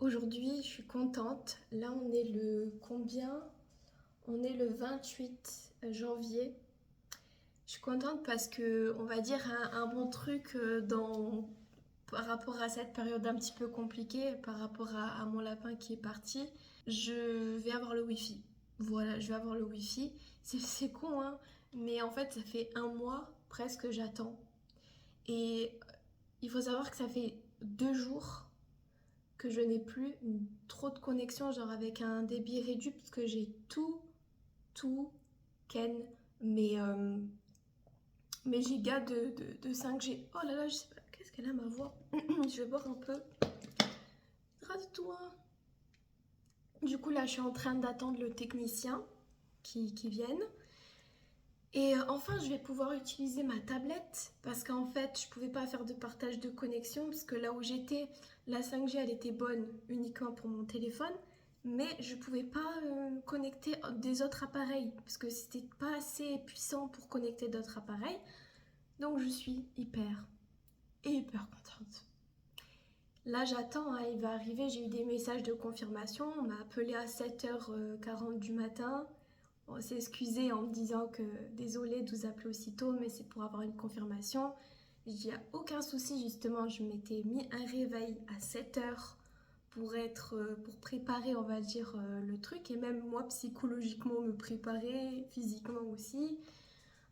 Aujourd'hui, je suis contente. Là, on est le combien? On est le 28 janvier. Je suis contente parce que, on va dire, un bon truc par rapport à cette période un petit peu compliquée, par rapport à mon lapin qui est parti, je vais avoir le Wi-Fi. Voilà, je vais avoir le Wi-Fi. C'est con, hein, mais en fait, ça fait un mois presque que j'attends. Et il faut savoir que ça fait 2 jours que je n'ai plus trop de connexion, genre avec un débit réduit, parce que j'ai tout ken mes gigas de 5G. Oh là là, je sais pas, qu'est-ce qu'elle a ma voix? Je vais boire un peu. Rase-toi. Du coup, là, je suis en train d'attendre le technicien qui vienne. Et enfin, je vais pouvoir utiliser ma tablette parce qu'en fait, je pouvais pas faire de partage de connexion parce que là où j'étais, la 5G elle était bonne uniquement pour mon téléphone, mais je pouvais pas connecter des autres appareils parce que c'était pas assez puissant pour connecter d'autres appareils. Donc je suis hyper contente. Là, j'attends, hein, il va arriver. J'ai eu des messages de confirmation. On m'a appelé à 7h40 du matin. On s'est excusé en me disant que désolé de vous appeler aussitôt, mais c'est pour avoir une confirmation. Il n'y a aucun souci, justement, je m'étais mis un réveil à 7h pour préparer, on va dire, le truc, et même moi, psychologiquement, me préparer, physiquement aussi,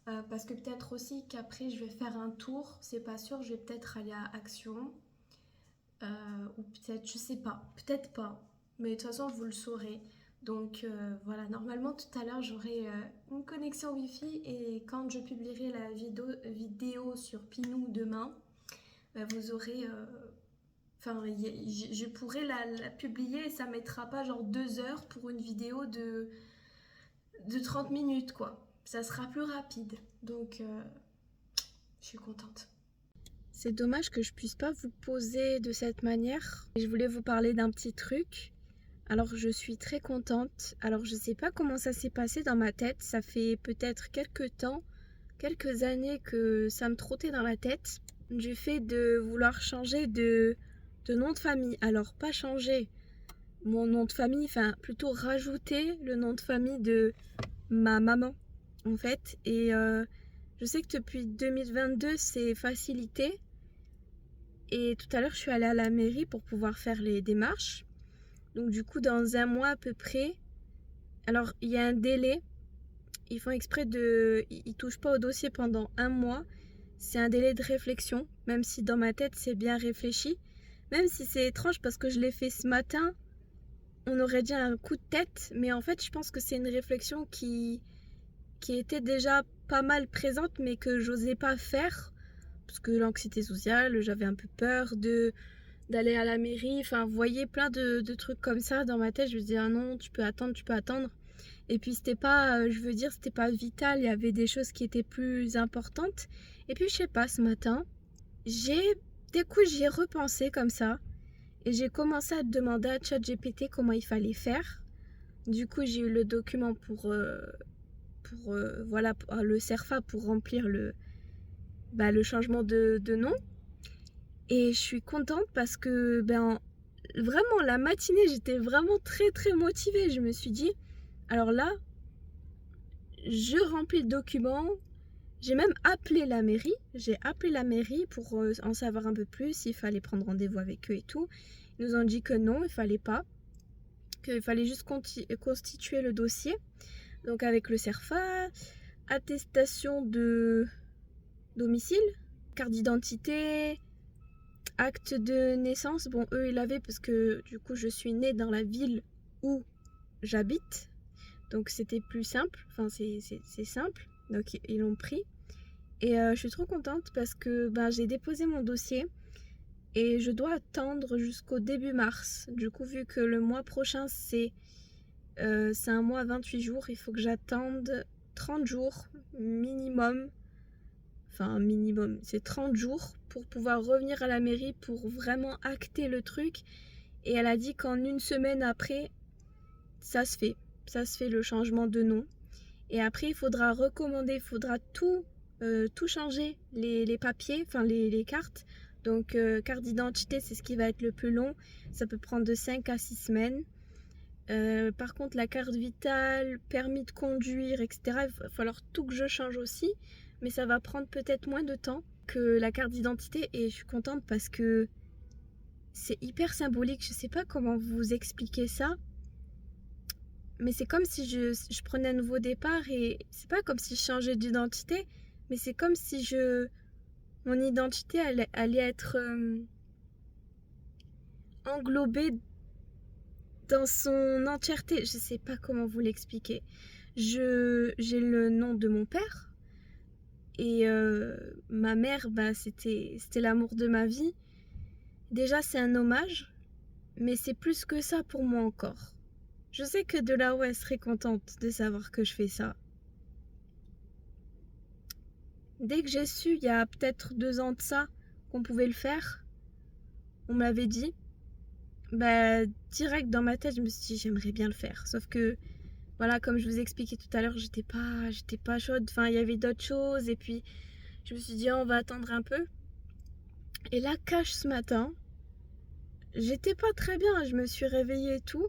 parce que peut-être aussi qu'après, je vais faire un tour, c'est pas sûr, je vais peut-être aller à Action, ou peut-être, je sais pas, peut-être pas, mais de toute façon, vous le saurez. Donc voilà, normalement tout à l'heure j'aurai une connexion Wi-Fi et quand je publierai la vidéo sur Pinou demain, vous aurez. Enfin, je pourrai la publier et ça mettra pas genre 2 heures pour une vidéo de 30 minutes quoi. Ça sera plus rapide. Donc je suis contente. C'est dommage que je puisse pas vous poser de cette manière. Je voulais vous parler d'un petit truc. Alors je suis très contente. Alors je sais pas comment ça s'est passé dans ma tête. Ça fait peut-être quelques temps, quelques années que ça me trottait dans la tête. Du fait de vouloir changer de nom de famille. Alors pas changer mon nom de famille, enfin plutôt rajouter le nom de famille de ma maman en fait. Et je sais que depuis 2022 c'est facilité. Et tout à l'heure je suis allée à la mairie pour pouvoir faire les démarches. Donc du coup dans un mois à peu près. Alors, il y a un délai. Ils font exprès de. Ils touchent pas au dossier pendant un mois. C'est un délai de réflexion, même si dans ma tête c'est bien réfléchi. Même si c'est étrange parce que je l'ai fait ce matin, on aurait dit un coup de tête, mais en fait, je pense que c'est une réflexion qui était déjà pas mal présente, mais que j'osais pas faire. Parce que l'anxiété sociale, j'avais un peu peur d'aller à la mairie. Enfin, vous voyez, plein de trucs comme ça dans ma tête. Je me disais, ah non, tu peux attendre, tu peux attendre. Et puis c'était pas, je veux dire, c'était pas vital, il y avait des choses qui étaient plus importantes. Et puis je sais pas, ce matin, j'ai, des coups j'y ai repensé comme ça. Et j'ai commencé à demander à ChatGPT comment il fallait faire. Du coup, j'ai eu le document voilà, le CERFA pour remplir le changement de nom. Et je suis contente parce que, vraiment, la matinée, j'étais vraiment très très motivée. Je me suis dit, alors là, je remplis le document. J'ai même appelé la mairie. J'ai appelé la mairie pour en savoir un peu plus, s'il fallait prendre rendez-vous avec eux et tout. Ils nous ont dit que non, il fallait pas. Qu'il fallait juste constituer le dossier. Donc avec le CERFA, attestation de domicile, carte d'identité, acte de naissance. Bon, eux, ils l'avaient parce que du coup, je suis née dans la ville où j'habite. Donc c'était plus simple. Enfin, c'est simple. Donc ils l'ont pris. Et je suis trop contente parce que j'ai déposé mon dossier et je dois attendre jusqu'au début mars. Du coup, vu que le mois prochain, c'est un mois 28 jours, il faut que j'attende 30 jours minimum. Enfin, minimum, c'est 30 jours pour pouvoir revenir à la mairie pour vraiment acter le truc. Et elle a dit qu'en une semaine après, ça se fait. Ça se fait le changement de nom. Et après, il faudra recommander, il faudra tout changer, les papiers, enfin les cartes, Donc carte d'identité, c'est ce qui va être le plus long. Ça peut prendre de 5 à 6 semaines. Par contre, la carte vitale, permis de conduire, etc., il va falloir tout que je change aussi. Mais ça va prendre peut-être moins de temps que la carte d'identité. Et je suis contente parce que c'est hyper symbolique. Je sais pas comment vous expliquer ça. Mais c'est comme si je prenais un nouveau départ. Et c'est pas comme si je changeais d'identité. Mais c'est comme si mon identité allait être englobée dans son entièreté. Je sais pas comment vous l'expliquer. J'ai le nom de mon père et ma mère, bah, c'était l'amour de ma vie. Déjà, c'est un hommage, mais c'est plus que ça pour moi encore. Je sais que Delaware elle serait contente de savoir que je fais ça. Dès que j'ai su, il y a peut-être 2 ans de ça, qu'on pouvait le faire, on m'avait dit, bah, direct dans ma tête, je me suis dit, j'aimerais bien le faire. Sauf que, voilà, comme je vous ai expliqué tout à l'heure, j'étais pas chaude. Enfin, il y avait d'autres choses. Et puis, je me suis dit, oh, on va attendre un peu. Et là, cache ce matin, j'étais pas très bien. Je me suis réveillée et tout.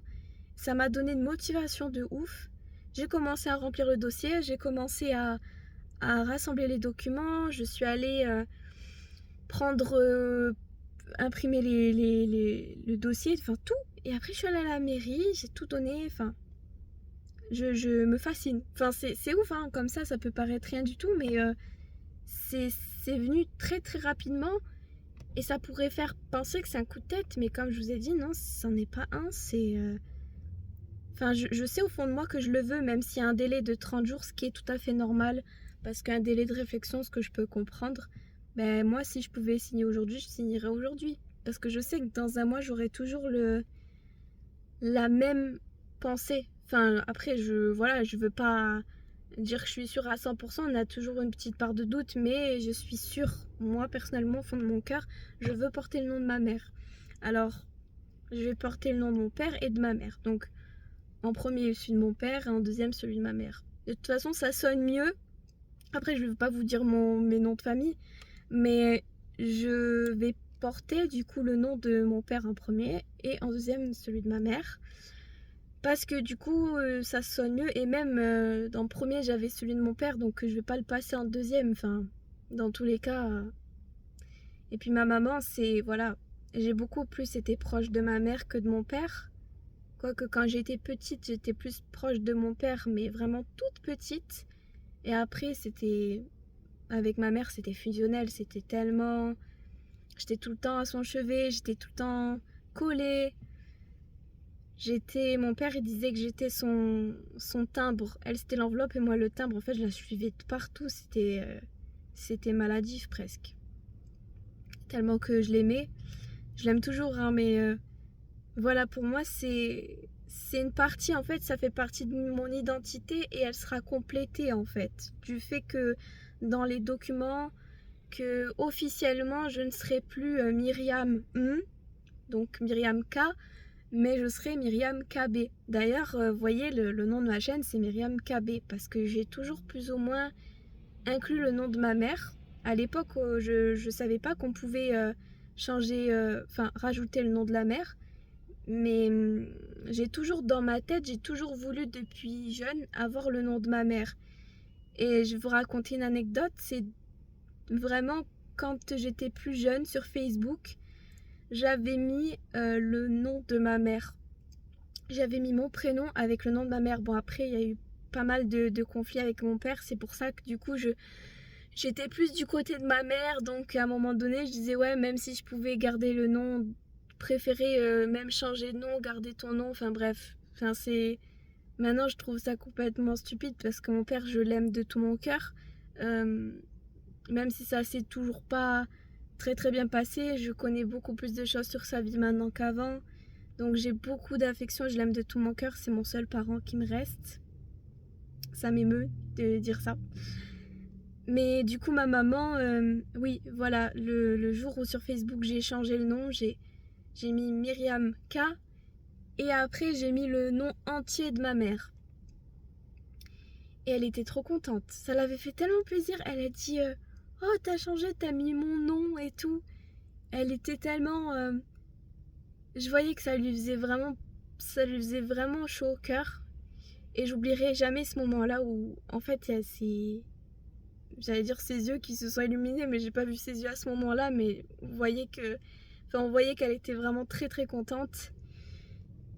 Ça m'a donné une motivation de ouf. J'ai commencé à remplir le dossier. J'ai commencé à rassembler les documents. Je suis allée imprimer le dossier, enfin tout. Et après, je suis allée à la mairie. J'ai tout donné. Enfin, je me fascine. Enfin, c'est ouf, hein, comme ça peut paraître rien du tout, mais c'est venu très très rapidement et ça pourrait faire penser que c'est un coup de tête, mais comme je vous ai dit, non, c'en est pas un, c'est... Enfin, je sais au fond de moi que je le veux, même s'il y a un délai de 30 jours, ce qui est tout à fait normal, parce qu'un délai de réflexion, ce que je peux comprendre, ben moi, si je pouvais signer aujourd'hui, je signerais aujourd'hui. Parce que je sais que dans un mois, j'aurai toujours la même pensée. Enfin, après, je veux pas dire que je suis sûre à 100%, on a toujours une petite part de doute, mais je suis sûre, moi personnellement, au fond de mon cœur, je veux porter le nom de ma mère. Alors, je vais porter le nom de mon père et de ma mère. Donc, en premier, celui de mon père et en deuxième, celui de ma mère. De toute façon, ça sonne mieux. Après, je ne vais pas vous dire mes noms de famille, mais je vais porter du coup le nom de mon père en premier et en deuxième celui de ma mère. Parce que du coup, ça sonne mieux. Et même dans le premier, j'avais celui de mon père, donc je vais pas le passer en deuxième. Enfin, dans tous les cas. Et puis ma maman, c'est... Voilà. J'ai beaucoup plus été proche de ma mère que de mon père. Quoique quand j'étais petite, j'étais plus proche de mon père, mais vraiment toute petite. Et après, c'était... Avec ma mère, c'était fusionnel. C'était tellement... J'étais tout le temps à son chevet, j'étais tout le temps collée. Mon père, il disait que j'étais son timbre. Elle, c'était l'enveloppe et moi, le timbre. En fait, je la suivais de partout. C'était maladif presque. Tellement que je l'aimais. Je l'aime toujours, hein, mais voilà, pour moi, c'est une partie, en fait, ça fait partie de mon identité et elle sera complétée, en fait. Du fait que dans les documents, que officiellement, je ne serai plus Myriam donc Myriam K, mais je serai Myriam KB. D'ailleurs, vous voyez, le nom de ma chaîne, c'est Myriam KB, parce que j'ai toujours plus ou moins inclus le nom de ma mère. À l'époque, je ne savais pas qu'on pouvait rajouter le nom de la mère, mais j'ai toujours dans ma tête, j'ai toujours voulu depuis jeune avoir le nom de ma mère. Et je vais vous raconter une anecdote, c'est vraiment quand j'étais plus jeune sur Facebook, j'avais mis le nom de ma mère. J'avais mis mon prénom avec le nom de ma mère. Bon, après, il y a eu pas mal de conflits avec mon père. C'est pour ça que du coup, j'étais plus du côté de ma mère. Donc, à un moment donné, je disais, ouais, même si je pouvais garder le nom, préférer même changer de nom, garder ton nom. Enfin, bref. Enfin, Maintenant, je trouve ça complètement stupide parce que mon père, je l'aime de tout mon cœur. Même si ça s'est toujours pas très très bien passé, je connais beaucoup plus de choses sur sa vie maintenant qu'avant. Donc j'ai beaucoup d'affection, je l'aime de tout mon cœur, c'est mon seul parent qui me reste. Ça m'émeut de dire ça. Mais du coup ma maman, oui voilà, le jour où sur Facebook j'ai changé le nom, j'ai mis Myriam K et après j'ai mis le nom entier de ma mère. Et elle était trop contente, ça l'avait fait tellement plaisir, elle a dit oh t'as changé, t'as mis mon nom et tout. elle était tellement... je voyais que ça lui faisait vraiment chaud au cœur. Et j'oublierai jamais ce moment-là où, en fait, il y a j'allais dire ses yeux qui se sont illuminés, mais j'ai pas vu ses yeux à ce moment-là, mais on voyait qu'elle était vraiment très très contente.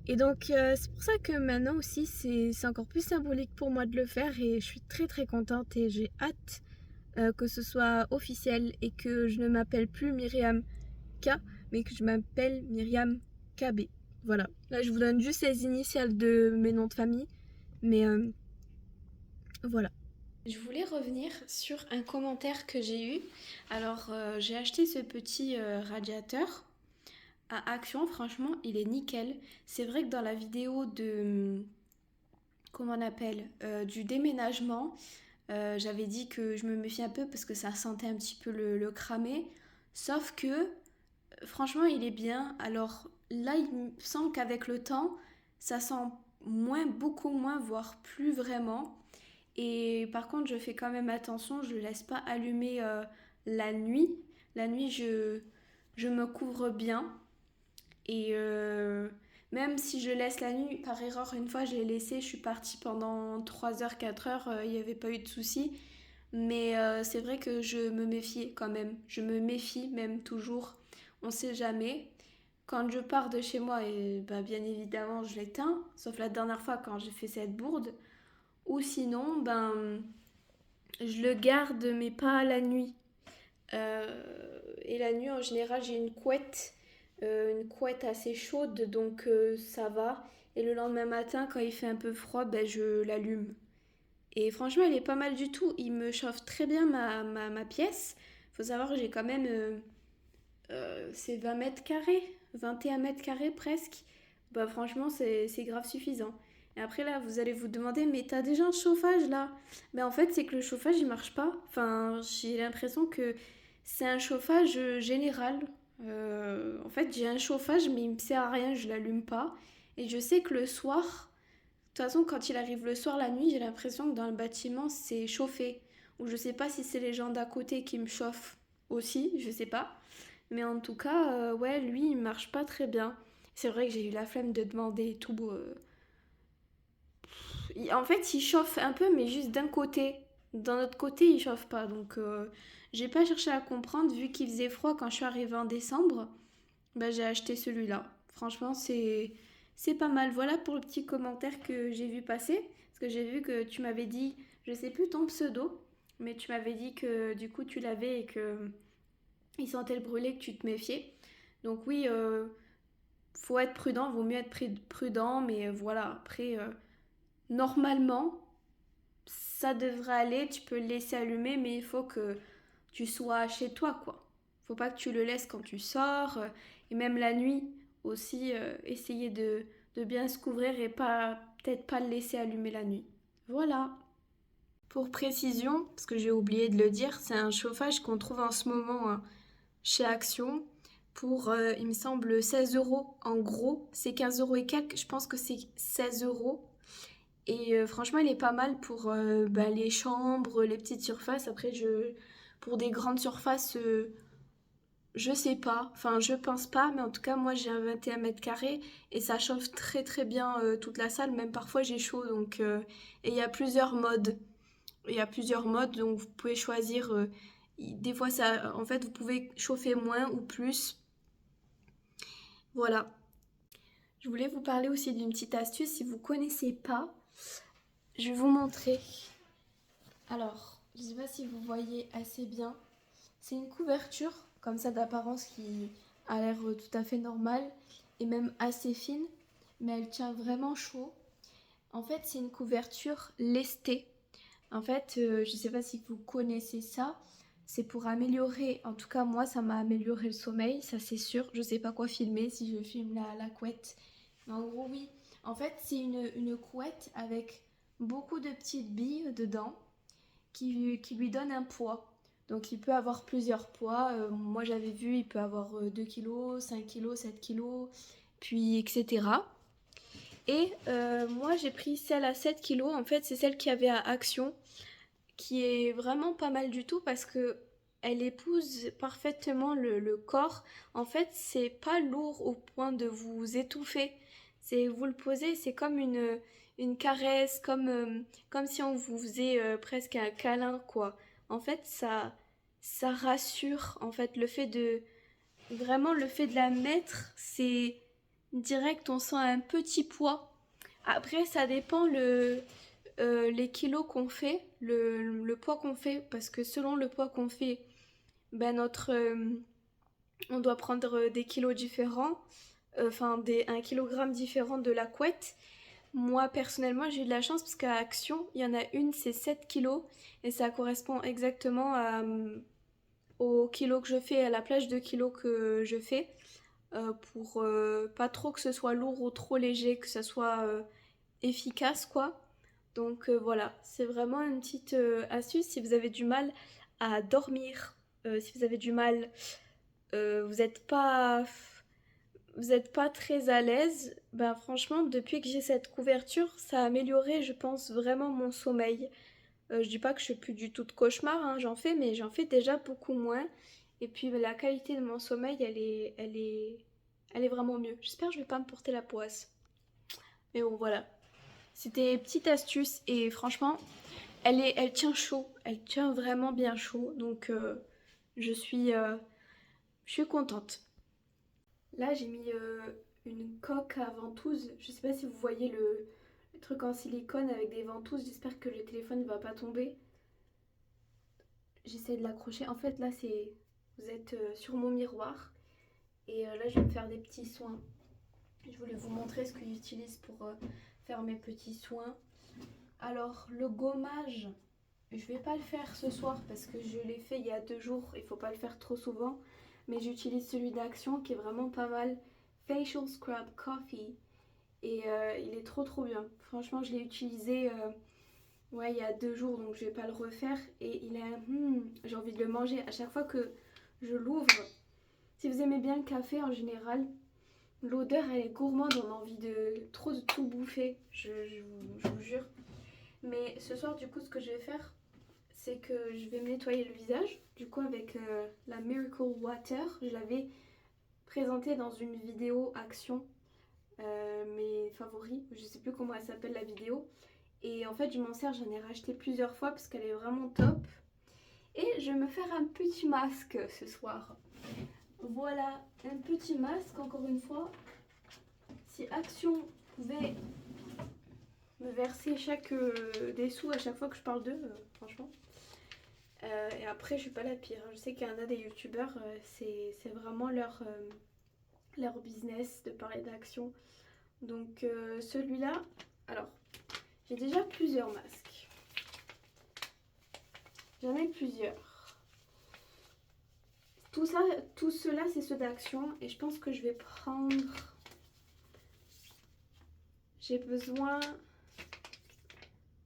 Et donc c'est pour ça que maintenant aussi c'est encore plus symbolique pour moi de le faire et je suis très très contente et j'ai hâte que ce soit officiel et que je ne m'appelle plus Myriam K, mais que je m'appelle Myriam KB. Voilà, là je vous donne juste les initiales de mes noms de famille, mais voilà. Je voulais revenir sur un commentaire que j'ai eu. Alors, j'ai acheté ce petit radiateur à Action. Franchement, il est nickel. C'est vrai que dans la vidéo de... Comment on appelle du déménagement, j'avais dit que je me méfie un peu parce que ça sentait un petit peu le cramé. Sauf que, franchement, il est bien. Alors là, il me semble qu'avec le temps, ça sent moins, beaucoup moins, voire plus vraiment. Et par contre, je fais quand même attention, je ne le laisse pas allumer la nuit. La nuit, je me couvre bien. Et même si je laisse la nuit, par erreur, une fois, je l'ai laissé, je suis partie pendant 3 heures, 4 heures, il n'y avait pas eu de souci. Mais c'est vrai que je me méfiais quand même. Je me méfie même toujours. On ne sait jamais. Quand je pars de chez moi, et bah, bien évidemment, je l'éteins. Sauf la dernière fois quand j'ai fait cette bourde. Ou sinon, ben, je le garde, mais pas la nuit. Et la nuit, en général, j'ai une couette assez chaude, donc ça va. Et le lendemain matin, quand il fait un peu froid, ben, je l'allume. Et franchement, il est pas mal du tout. Il me chauffe très bien ma pièce. Faut savoir que j'ai quand même... c'est 20 mètres carrés, 21 mètres carrés presque. Bah franchement, c'est grave suffisant. Et après là, vous allez vous demander, mais t'as déjà un chauffage là? Mais en fait, c'est que le chauffage, il marche pas. Enfin, j'ai l'impression que c'est un chauffage général. En fait, j'ai un chauffage, mais il me sert à rien, je l'allume pas. Et je sais que le soir, de toute façon, quand il arrive le soir, la nuit, j'ai l'impression que dans le bâtiment, c'est chauffé. Ou je sais pas si c'est les gens d'à côté qui me chauffent aussi, je sais pas. Mais en tout cas, ouais, lui, il marche pas très bien. C'est vrai que j'ai eu la flemme de demander et tout. En fait, il chauffe un peu, mais juste d'un côté. D'un autre côté, il chauffe pas. Donc, j'ai pas cherché à comprendre. Vu qu'il faisait froid quand je suis arrivée en décembre, bah, j'ai acheté celui-là. Franchement, c'est pas mal. Voilà pour le petit commentaire que j'ai vu passer. Parce que j'ai vu que tu m'avais dit, je sais plus ton pseudo, mais tu m'avais dit que du coup tu l'avais et que il sentait le brûlé, que tu te méfiais. Donc oui, faut être prudent, vaut mieux être prudent, mais voilà, après, normalement, ça devrait aller, tu peux le laisser allumer, mais il faut que tu sois chez toi, quoi. Faut pas que tu le laisses quand tu sors, et même la nuit aussi, essayer de bien se couvrir et pas peut-être pas le laisser allumer la nuit. Voilà. Pour précision, parce que j'ai oublié de le dire, c'est un chauffage qu'on trouve en ce moment chez Action pour, il me semble, 16 euros. En gros, c'est 15 euros et quelques. Je pense que c'est 16 euros. Et franchement, il est pas mal pour bah, les chambres, les petites surfaces. Après, pour des grandes surfaces, je sais pas. Enfin, je pense pas. Mais en tout cas, moi, j'ai un 21 mètres carrés et ça chauffe très très bien toute la salle. Même parfois, j'ai chaud. Donc, et il y a plusieurs modes. Il y a plusieurs modes, donc vous pouvez choisir. Des fois, ça, en fait, vous pouvez chauffer moins ou plus. Voilà. Je voulais vous parler aussi d'une petite astuce. Si vous connaissez pas, je vais vous montrer. Alors, je sais pas si vous voyez assez bien. C'est une couverture, comme ça d'apparence, qui a l'air tout à fait normale et même assez fine, mais elle tient vraiment chaud. En fait, c'est une couverture lestée. En fait, je sais pas si vous connaissez ça. C'est pour améliorer, en tout cas moi ça m'a amélioré le sommeil, ça c'est sûr. Je sais pas quoi filmer si je filme la couette. Mais en gros oui, en fait c'est une couette avec beaucoup de petites billes dedans qui lui donnent un poids. Donc il peut avoir plusieurs poids. Moi j'avais vu, il peut avoir 2 kg, 5 kg, 7 kg, puis etc. Et moi j'ai pris celle à 7 kilos, en fait c'est celle qui avait à Action, qui est vraiment pas mal du tout parce que elle épouse parfaitement le corps. En fait, c'est pas lourd au point de vous étouffer. C'est vous le posez, c'est comme une caresse, comme si on vous faisait presque un câlin, quoi. En fait, ça rassure. En fait, le fait de la mettre, c'est direct, on sent un petit poids. Après, ça dépend les kilos qu'on fait, le poids qu'on fait, parce que selon le poids qu'on fait, ben on doit prendre des kilos différents, un kilogramme différent de la couette. Moi, personnellement, j'ai eu de la chance parce qu'à Action, il y en a une, c'est 7 kilos, et ça correspond exactement au kilo que je fais, à la plage de kilos que je fais, pour pas trop que ce soit lourd ou trop léger, que ce soit efficace, quoi. Donc voilà, c'est vraiment une petite astuce si vous avez du mal à dormir, si vous avez du mal, vous n'êtes pas très à l'aise, ben franchement, depuis que j'ai cette couverture, ça a amélioré, je pense, vraiment mon sommeil. Je dis pas que je fais plus du tout de cauchemars, hein, j'en fais, mais j'en fais déjà beaucoup moins. Et puis la qualité de mon sommeil, elle est vraiment mieux. J'espère que je vais pas me porter la poisse. Mais bon, voilà. C'était petite astuce et franchement, elle tient chaud, elle tient vraiment bien chaud, donc je suis, euh, je suis contente. Là, j'ai mis une coque à ventouse. Je sais pas si vous voyez le truc en silicone avec des ventouses. J'espère que le téléphone ne va pas tomber. J'essaie de l'accrocher. En fait, là, vous êtes sur mon miroir et là, je vais me faire des petits soins. Je voulais vous montrer ce que j'utilise pour faire mes petits soins. Alors, le gommage, je vais pas le faire ce soir parce que je l'ai fait il y a 2 jours. Il faut pas le faire trop souvent. Mais j'utilise celui d'Action qui est vraiment pas mal. Facial Scrub Coffee. Et il est trop bien. Franchement, je l'ai utilisé ouais, il y a 2 jours, donc je vais pas le refaire. Et j'ai envie de le manger à chaque fois que je l'ouvre. Si vous aimez bien le café en général, l'odeur elle est gourmande, on a envie de tout bouffer, je vous jure. Mais ce soir, du coup, ce que je vais faire, c'est que je vais me nettoyer le visage. Du coup, avec la Miracle Water, je l'avais présentée dans une vidéo Action, mes favoris. Je sais plus comment elle s'appelle la vidéo. Et en fait, je m'en sers, j'en ai racheté plusieurs fois parce qu'elle est vraiment top. Et je vais me faire un petit masque ce soir. Voilà, un petit masque, encore une fois. Si Action pouvait me verser des sous à chaque fois que je parle d'eux, franchement. Et après, je suis pas la pire. Je sais qu'il y en a des youtubeurs, c'est vraiment leur business de parler d'Action. Donc celui-là, alors, j'ai déjà plusieurs masques. J'en ai plusieurs. Tout cela, c'est ceux d'Action. Et je pense que je vais prendre... J'ai besoin...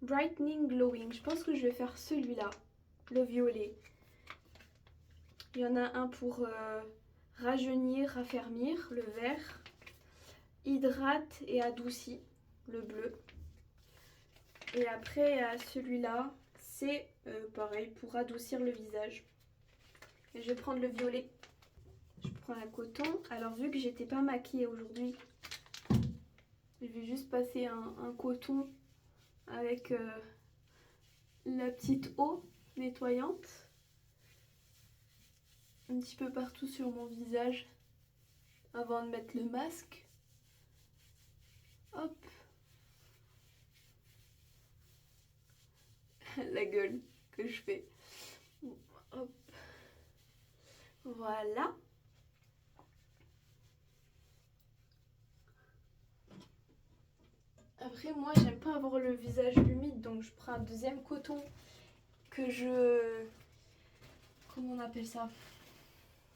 Brightening Glowing. Je pense que je vais faire celui-là. Le violet. Il y en a un pour rajeunir, raffermir. Le vert. Hydrate et adoucit. Le bleu. Et après, celui-là, c'est pareil pour adoucir le visage. Et je vais prendre le violet. Je prends un coton. Alors vu que j'étais pas maquillée aujourd'hui, je vais juste passer un coton avec la petite eau nettoyante. Un petit peu partout sur mon visage avant de mettre le masque. Hop. La gueule que je fais. Hop. Voilà. Après, moi, j'aime pas avoir le visage humide, donc je prends un deuxième coton que je... Comment on appelle ça?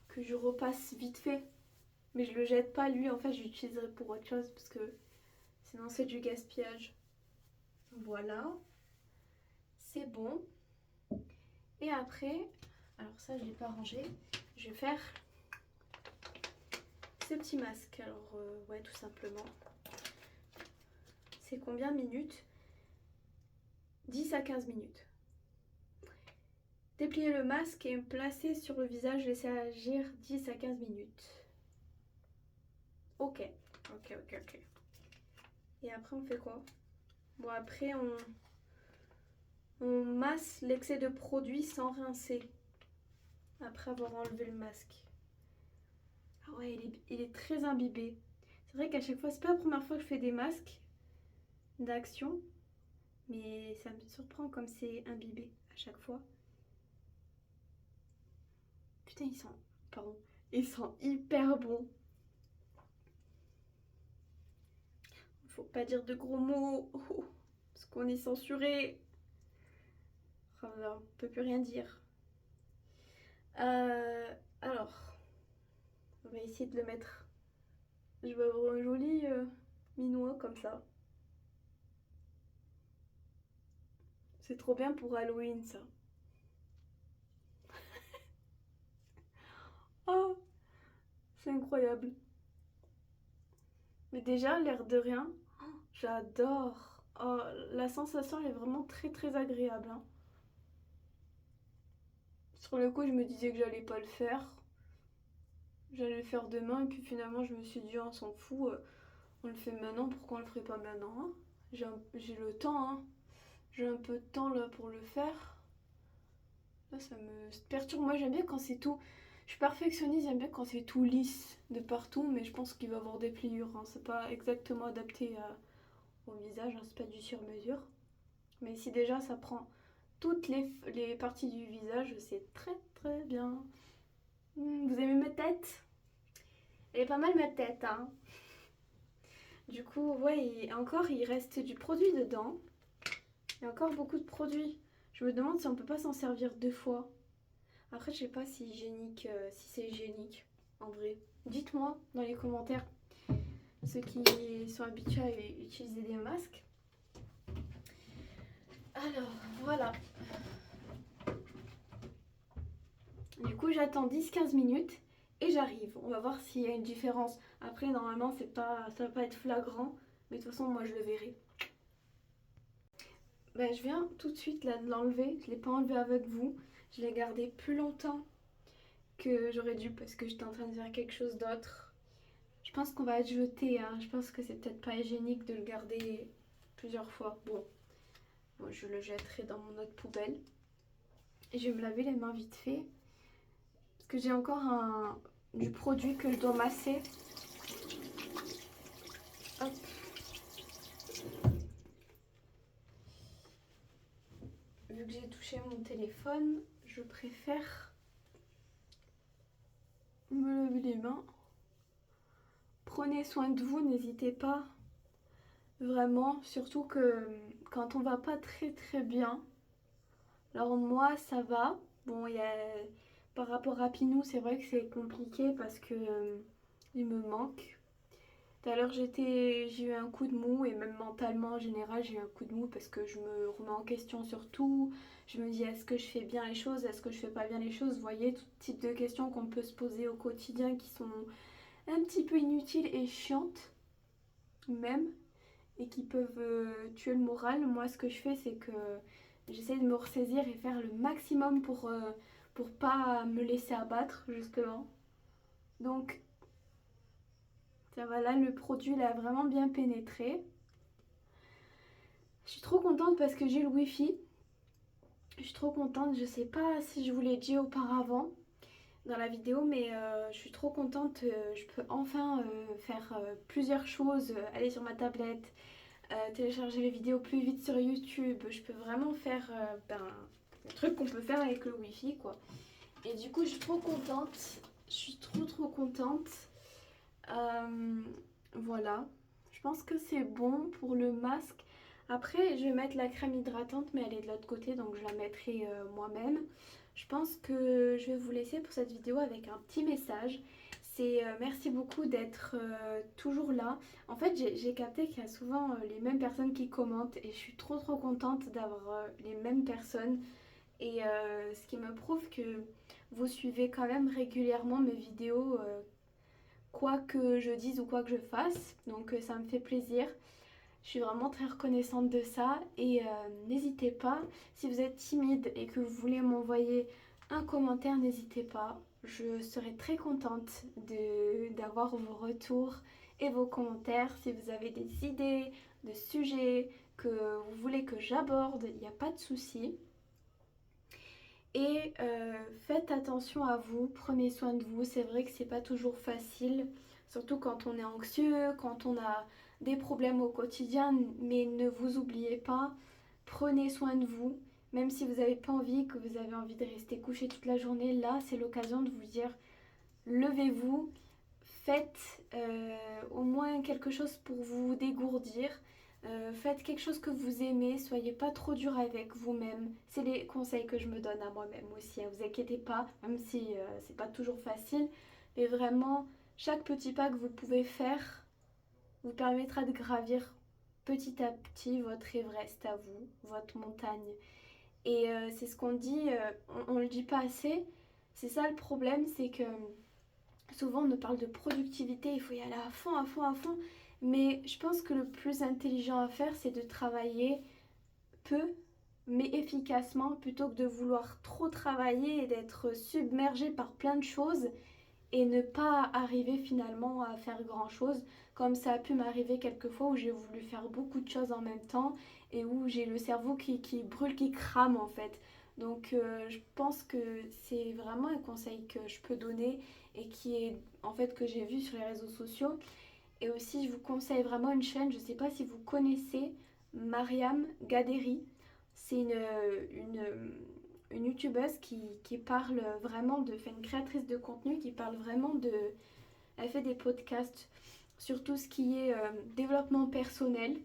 Que je repasse vite fait. Mais je le jette pas, lui, en fait, je l'utiliserai pour autre chose parce que sinon c'est du gaspillage. Voilà. C'est bon. Et après, alors ça, je l'ai pas rangé. Je vais faire ce petit masque. Alors, ouais, tout simplement. C'est combien de minutes? 10 à 15 minutes. Déplier le masque et me placer sur le visage, laisser agir 10 à 15 minutes. Ok. Et après on fait quoi? Bon, après on masse l'excès de produit sans rincer. Après avoir enlevé le masque. Ah ouais, il est très imbibé. C'est vrai qu'à chaque fois, c'est pas la première fois que je fais des masques d'action. Mais ça me surprend comme c'est imbibé à chaque fois. Putain, ils sont hyper bons. Faut pas dire de gros mots, parce qu'on est censuré. Oh là, on peut plus rien dire. Alors, on va essayer de le mettre. Je vais avoir un joli minois comme ça. C'est trop bien pour Halloween, ça. Oh, c'est incroyable. Mais déjà, l'air de rien, j'adore. Oh, la sensation elle est vraiment très très agréable. Hein. Sur le coup, je me disais que j'allais pas le faire. J'allais le faire demain, et puis finalement, je me suis dit, on s'en fout, on le fait maintenant, pourquoi on le ferait pas maintenant hein. J'ai le temps, hein. J'ai un peu de temps là pour le faire. Là, ça me perturbe. Moi, j'aime bien quand c'est tout. Je suis perfectionniste, j'aime bien quand c'est tout lisse de partout, mais je pense qu'il va y avoir des pliures. Hein. C'est pas exactement adapté au visage, hein. C'est pas du sur-mesure. Mais si déjà ça prend toutes les parties du visage, c'est très très bien. Vous aimez ma tête? Elle est pas mal ma tête, hein. Du coup, ouais, encore il reste du produit dedans. Il y a encore beaucoup de produits. Je me demande si on peut pas s'en servir 2 fois. Après, je sais pas si c'est hygiénique, en vrai. Dites-moi dans les commentaires, ceux qui sont habitués à utiliser des masques. Alors, voilà. Du coup, j'attends 10-15 minutes et j'arrive. On va voir s'il y a une différence. Après, normalement, ça va pas être flagrant. Mais de toute façon, moi, je le verrai. Ben, je viens tout de suite là de l'enlever. Je ne l'ai pas enlevé avec vous. Je l'ai gardé plus longtemps que j'aurais dû parce que j'étais en train de faire quelque chose d'autre. Je pense qu'on va être jeté. Hein. Je pense que c'est peut-être pas hygiénique de le garder plusieurs fois. Bon, moi, je le jetterai dans mon autre poubelle. Et je vais me laver les mains vite fait. Parce que j'ai encore du produit que je dois masser. Hop. Vu que j'ai touché mon téléphone, je préfère me laver les mains. Prenez soin de vous, n'hésitez pas. Vraiment, surtout que quand on va pas très très bien. Alors moi, ça va. Bon, par rapport à Pinou, c'est vrai que c'est compliqué parce que il me manque. Tout à l'heure, j'ai eu un coup de mou et même mentalement en général, j'ai eu un coup de mou parce que je me remets en question sur tout. Je me dis, est-ce que je fais bien les choses? Est-ce que je fais pas bien les choses? Vous voyez, tout type de questions qu'on peut se poser au quotidien qui sont un petit peu inutiles et chiantes même et qui peuvent tuer le moral. Moi, ce que je fais, c'est que j'essaie de me ressaisir et faire le maximum pour pas me laisser abattre justement. Donc ça va, là le produit il a vraiment bien pénétré. Je suis trop contente parce que j'ai le wifi. Je suis trop contente, je sais pas si je vous l'ai dit auparavant dans la vidéo, mais je suis trop contente. Je peux enfin faire plusieurs choses, aller sur ma tablette, télécharger les vidéos plus vite sur YouTube. Je peux vraiment faire le truc qu'on peut faire avec le wifi quoi. Et du coup je suis trop contente. Je suis trop contente. Voilà. Je pense que c'est bon pour le masque. Après, je vais mettre la crème hydratante, mais elle est de l'autre côté, donc je la mettrai moi-même. Je pense que je vais vous laisser pour cette vidéo avec un petit message. C'est merci beaucoup d'être toujours là. En fait, j'ai capté qu'il y a souvent les mêmes personnes qui commentent et je suis trop contente d'avoir les mêmes personnes. Et ce qui me prouve que vous suivez quand même régulièrement mes vidéos quoi que je dise ou quoi que je fasse. Donc ça me fait plaisir. Je suis vraiment très reconnaissante de ça et n'hésitez pas, si vous êtes timide et que vous voulez m'envoyer un commentaire, n'hésitez pas. Je serai très contente d'avoir vos retours et vos commentaires. Si vous avez des idées de sujets que vous voulez que j'aborde, il n'y a pas de souci. Et faites attention à vous, prenez soin de vous. C'est vrai que c'est pas toujours facile, surtout quand on est anxieux, quand on a des problèmes au quotidien, mais ne vous oubliez pas, prenez soin de vous. Même si vous n'avez pas envie, que vous avez envie de rester couché toute la journée, là c'est l'occasion de vous dire levez-vous, faites au moins quelque chose pour vous dégourdir. Faites quelque chose que vous aimez, soyez pas trop dur avec vous-même. C'est les conseils que je me donne à moi-même aussi. Hein. Vous inquiétez pas, même si c'est pas toujours facile, mais vraiment chaque petit pas que vous pouvez faire vous permettra de gravir petit à petit votre Everest à vous, votre montagne. Et c'est ce qu'on dit, on le dit pas assez. C'est ça le problème, c'est que souvent on nous parle de productivité, il faut y aller à fond, à fond, à fond. Mais je pense que le plus intelligent à faire, c'est de travailler peu, mais efficacement, plutôt que de vouloir trop travailler et d'être submergé par plein de choses et ne pas arriver finalement à faire grand chose, comme ça a pu m'arriver quelquefois où j'ai voulu faire beaucoup de choses en même temps et où j'ai le cerveau qui brûle, qui crame en fait. Donc je pense que c'est vraiment un conseil que je peux donner et qui est en fait que j'ai vu sur les réseaux sociaux. Et aussi je vous conseille vraiment une chaîne, je ne sais pas si vous connaissez Mariam Gaderi. C'est une youtubeuse qui parle vraiment de, fait une créatrice de contenu qui parle vraiment de, elle fait des podcasts sur tout ce qui est développement personnel,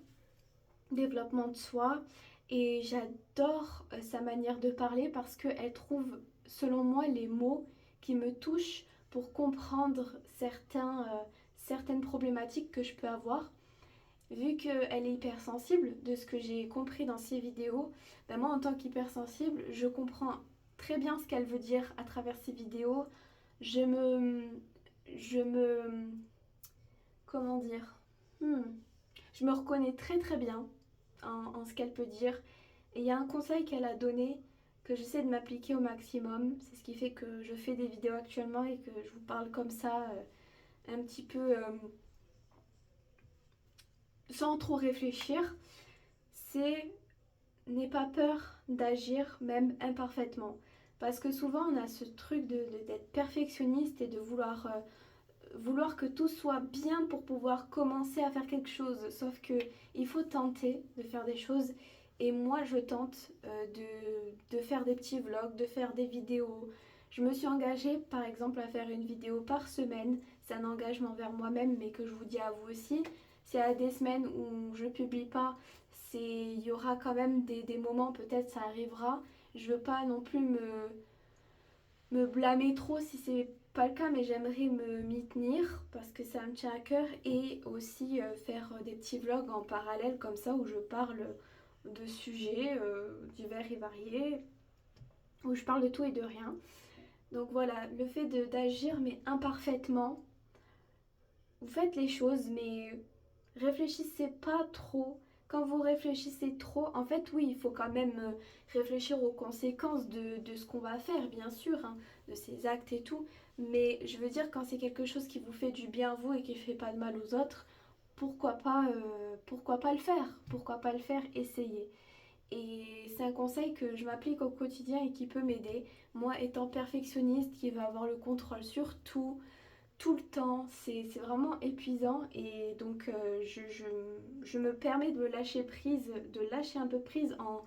développement de soi et j'adore sa manière de parler parce qu'elle trouve selon moi les mots qui me touchent pour comprendre certaines problématiques que je peux avoir. Vu qu'elle est hypersensible, de ce que j'ai compris dans ses vidéos, ben moi en tant qu'hypersensible, je comprends très bien ce qu'elle veut dire à travers ses vidéos. Je me... Je me... Comment dire Je me reconnais très très bien en ce qu'elle peut dire. Et il y a un conseil qu'elle a donné que j'essaie de m'appliquer au maximum. C'est ce qui fait que je fais des vidéos actuellement et que je vous parle comme ça, un petit peu sans trop réfléchir. C'est n'aie pas peur d'agir même imparfaitement. Parce que souvent on a ce truc d'être perfectionniste et de vouloir que tout soit bien pour pouvoir commencer à faire quelque chose. Sauf que il faut tenter de faire des choses. Et moi je tente de faire des petits vlogs, de faire des vidéos. Je me suis engagée par exemple à faire une vidéo par semaine. C'est un engagement vers moi-même mais que je vous dis à vous aussi. S'il y a des semaines où je publie pas, il y aura quand même des moments, peut-être ça arrivera. Je veux pas non plus me blâmer trop si c'est pas le cas, mais j'aimerais m'y tenir parce que ça me tient à cœur et aussi faire des petits vlogs en parallèle comme ça où je parle de sujets divers et variés, où je parle de tout et de rien. Donc voilà, le fait d'agir mais imparfaitement, vous faites les choses mais réfléchissez pas trop. Quand vous réfléchissez trop, en fait oui, il faut quand même réfléchir aux conséquences de ce qu'on va faire, bien sûr, hein, de ses actes et tout. Mais je veux dire, quand c'est quelque chose qui vous fait du bien à vous et qui ne fait pas de mal aux autres, pourquoi pas le faire? Pourquoi pas le faire? Essayer. Et c'est un conseil que je m'applique au quotidien et qui peut m'aider. Moi, étant perfectionniste, qui va avoir le contrôle sur tout le temps, c'est vraiment épuisant et donc je me permets de lâcher prise, de lâcher un peu prise en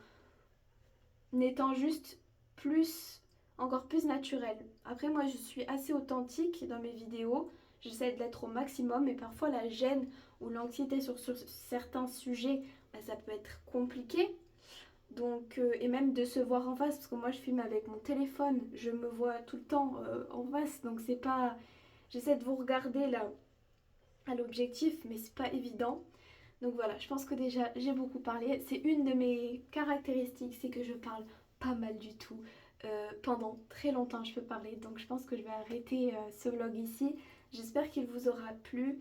étant juste plus, encore plus naturelle. Après moi je suis assez authentique dans mes vidéos, j'essaie de l'être au maximum mais parfois la gêne ou l'anxiété sur certains sujets, bah, ça peut être compliqué. Donc, et même de se voir en face, parce que moi je filme avec mon téléphone, je me vois tout le temps en face, donc c'est pas, j'essaie de vous regarder là à l'objectif, mais c'est pas évident. Donc voilà, je pense que déjà j'ai beaucoup parlé. C'est une de mes caractéristiques, c'est que je parle pas mal du tout. Pendant très longtemps je peux parler, donc je pense que je vais arrêter ce vlog ici. J'espère qu'il vous aura plu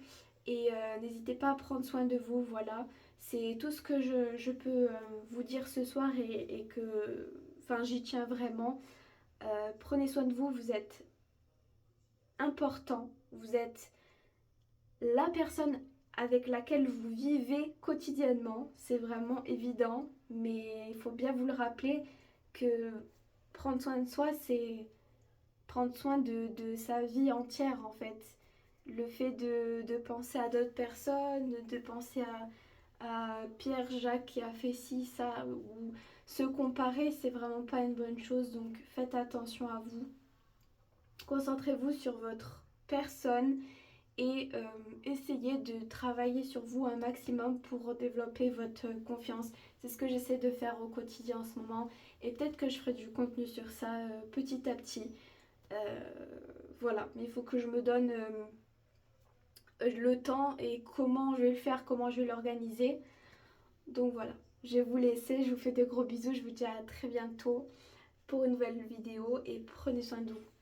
Et n'hésitez pas à prendre soin de vous, voilà. C'est tout ce que je peux vous dire ce soir et que, enfin, j'y tiens vraiment. Prenez soin de vous, vous êtes important, vous êtes la personne avec laquelle vous vivez quotidiennement, c'est vraiment évident, mais il faut bien vous le rappeler que prendre soin de soi, c'est prendre soin de sa vie entière en fait. Le fait de penser à d'autres personnes, de penser à Pierre, Jacques qui a fait ci, ça, ou se comparer, c'est vraiment pas une bonne chose, donc faites attention à vous. Concentrez-vous sur votre personne et essayez de travailler sur vous un maximum pour développer votre confiance. C'est ce que j'essaie de faire au quotidien en ce moment et peut-être que je ferai du contenu sur ça petit à petit. Voilà, mais il faut que je me donne le temps et comment je vais le faire, comment je vais l'organiser. Donc voilà, je vais vous laisser, je vous fais des gros bisous, je vous dis à très bientôt pour une nouvelle vidéo et prenez soin de vous.